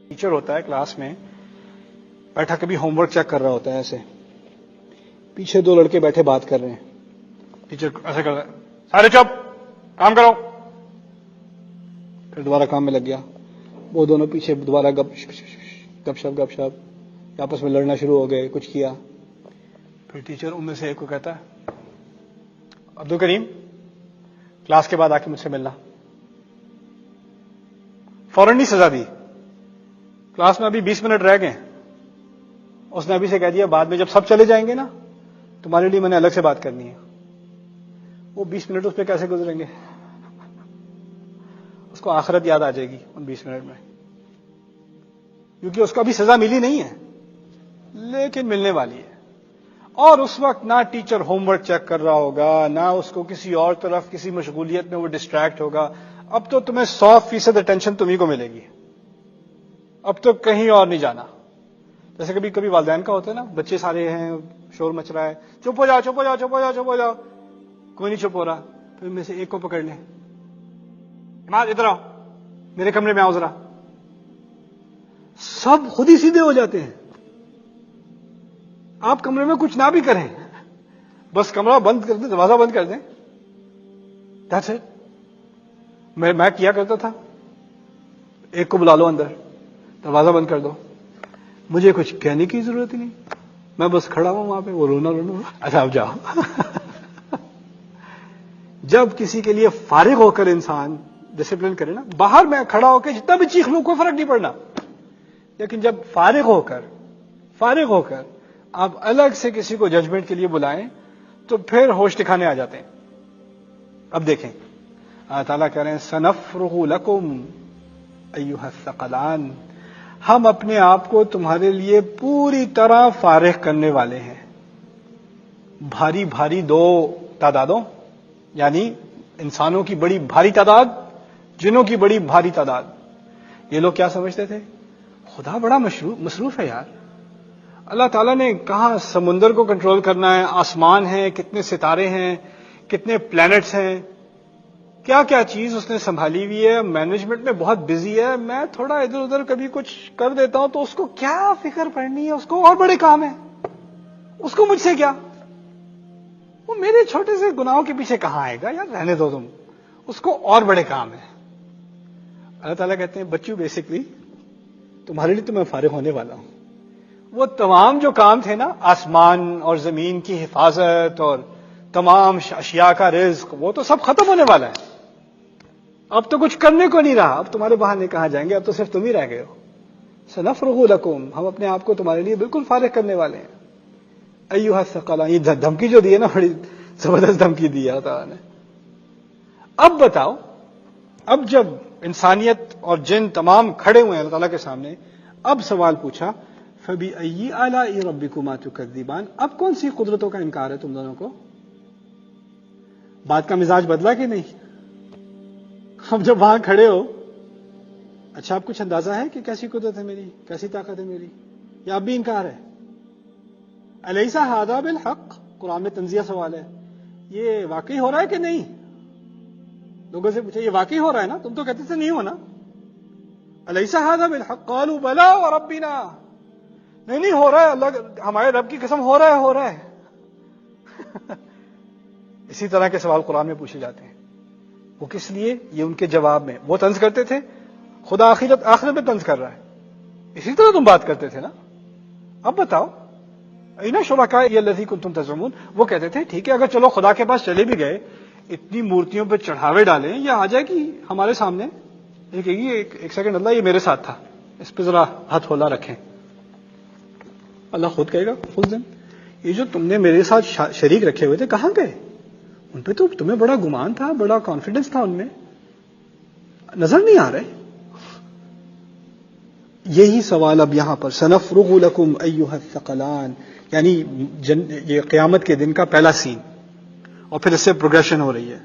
Teacher ہوتا ہے class میں بیٹھا، کبھی ہوم ورک چیک کر رہا ہوتا ہے، ایسے پیچھے دو لڑکے بیٹھے بات کر رہے ہیں، ٹیچر ایسے کر رہا ہے، سارے چپ، کام کرو. پھر دوبارہ کام میں لگ گیا. وہ دونوں پیچھے دوبارہ گپ شپ آپس میں لڑنا شروع ہو گئے، کچھ کیا. پھر ٹیچر ان میں سے ایک کو کہتا ہے، عبد الکریم کلاس کے بعد آ کے مجھ سے ملنا. فوراً نہیں سزا دی، کلاس میں ابھی 20 منٹ رہ گئے. اس نے ابھی سے کہہ دیا بعد میں جب سب چلے جائیں گے نا تمہارے لیے میں نے الگ سے بات کرنی ہے. وہ 20 منٹ اس پہ کیسے گزریں گے؟ اس کو آخرت یاد آ جائے گی ان 20 منٹ میں، کیونکہ اس کو ابھی سزا ملی نہیں ہے لیکن ملنے والی ہے. اور اس وقت نہ ٹیچر ہوم ورک چیک کر رہا ہوگا، نہ اس کو کسی اور طرف کسی مشغولیت میں وہ ڈسٹریکٹ ہوگا. اب تو تمہیں 100% اٹینشن تمہیں کو ملے گی، اب تو کہیں اور نہیں جانا. جیسے کبھی کبھی والدین کا ہوتا ہے نا، بچے سارے ہیں، شور مچ رہا ہے، چپ ہو جاؤ چپ ہو جاؤ چپ ہو جاؤ چپ ہو جاؤ، کوئی نہیں چپ ہو رہا. پھر میں سے ایک کو پکڑ لیں، عماد ادھر آؤ، میرے کمرے میں آؤ ذرا. سب خود ہی سیدھے ہو جاتے ہیں. آپ کمرے میں کچھ نہ بھی کریں، بس کمرہ بند کر دیں، دروازہ بند کر دیں. That's it. میں کیا کرتا تھا، ایک کو بلا لو اندر، دروازہ بند کر دو، مجھے کچھ کہنے کی ضرورت ہی نہیں، میں بس کھڑا ہوں وہاں پہ، وہ رونا. اچھا اب جاؤ. جب کسی کے لیے فارغ ہو کر انسان ڈسپلن کرے نا، باہر میں کھڑا ہو کے جتنا بھی چیخ لوں کوئی فرق نہیں پڑنا، لیکن جب فارغ ہو کر آپ الگ سے کسی کو ججمنٹ کے لیے بلائیں تو پھر ہوش ٹھکانے آ جاتے ہیں. اب دیکھیں اللہ تعالیٰ کہہ رہے ہیں سنفرغ لکم ایھا الثقلان، ہم اپنے آپ کو تمہارے لیے پوری طرح فارغ کرنے والے ہیں. بھاری بھاری دو تعدادوں، یعنی انسانوں کی بڑی بھاری تعداد، جنوں کی بڑی بھاری تعداد. یہ لوگ کیا سمجھتے تھے؟ خدا بڑا مصروف ہے یار. اللہ تعالیٰ نے کہاں سمندر کو کنٹرول کرنا ہے، آسمان ہے، کتنے ستارے ہیں، کتنے پلانٹس ہیں، کیا کیا چیز اس نے سنبھالی ہوئی ہے، مینجمنٹ میں بہت بزی ہے. میں تھوڑا ادھر ادھر کبھی کچھ کر دیتا ہوں تو اس کو کیا فکر پڑنی ہے، اس کو اور بڑے کام ہے، اس کو مجھ سے کیا، وہ میرے چھوٹے سے گناہوں کے پیچھے کہاں آئے گا یار، رہنے دو تم، اس کو اور بڑے کام ہے. اللہ تعالیٰ کہتے ہیں بچوں بیسکلی تمہارے لیے تو میں فارغ ہونے والا ہوں. وہ تمام جو کام تھے نا، آسمان اور زمین کی حفاظت اور تمام اشیاء کا رزق، وہ تو سب ختم ہونے والا ہے. اب تو کچھ کرنے کو نہیں رہا، اب تمہارے بہانے کہاں جائیں گے، اب تو صرف تم ہی رہ گئے ہو. سنفرغ لکم، ہم اپنے آپ کو تمہارے لیے بالکل فارغ کرنے والے ہیں. ایھا الثقلان، یہ دھمکی جو دی ہے نا، بڑی زبردست دھمکی دی ہے اللہ تعالیٰ نے. اب بتاؤ، اب جب انسانیت اور جن تمام کھڑے ہوئے ہیں اللہ تعالیٰ کے سامنے، اب سوال پوچھا فَبِأَيِّ آلَاءِ رَبِّكُمَا تُكَذِّبَانِ، اب کون سی قدرتوں کا انکار ہے تم دونوں کو؟ بات کا مزاج بدلا کہ نہیں؟ اب جب وہاں کھڑے ہو، اچھا اب کچھ اندازہ ہے کہ کیسی قدرت ہے میری، کیسی طاقت ہے میری، یا اب بھی انکار ہے؟ الیس ھذا بالحق، قرآن میں تنزیہ سوال ہے، یہ واقعی ہو رہا ہے کہ نہیں؟ لوگوں سے پوچھا یہ واقعی ہو رہا ہے نا، تم تو کہتے تھے نہیں ہونا. الیس ھذا بالحق قالوا بلی وربنا، نہیں ہو رہا ہے، اللہ ہمارے رب کی قسم ہو رہا ہے. اسی طرح کے سوال قرآن میں پوچھے جاتے ہیں. وہ کس لیے؟ یہ ان کے جواب میں وہ طنز کرتے تھے، خدا آخرت میں طنز کر رہا ہے. اسی طرح تم بات کرتے تھے نا. اب بتاؤ این شرکائی الذی کنتم تزعمون، وہ کہتے تھے ٹھیک ہے اگر چلو خدا کے پاس چلے بھی گئے، اتنی مورتیوں پہ چڑھاوے ڈالیں، یا آ جائے گی ہمارے سامنے، یہ کہے گی ایک سیکنڈ اللہ یہ میرے ساتھ تھا، اس پہ ذرا ہاتھ ہولا رکھیں. اللہ خود کہے گا اس دن یہ جو تم نے میرے ساتھ شریک رکھے ہوئے تھے کہاں گئے؟ ان پہ تو تمہیں بڑا گمان تھا، بڑا کانفیڈنس تھا، ان میں نظر نہیں آ رہے. یہی سوال اب یہاں پر سنفرغ لکم ایھا الثقلان، یعنی یہ قیامت کے دن کا پہلا سین، اور پھر اس سے پروگریشن ہو رہی ہے.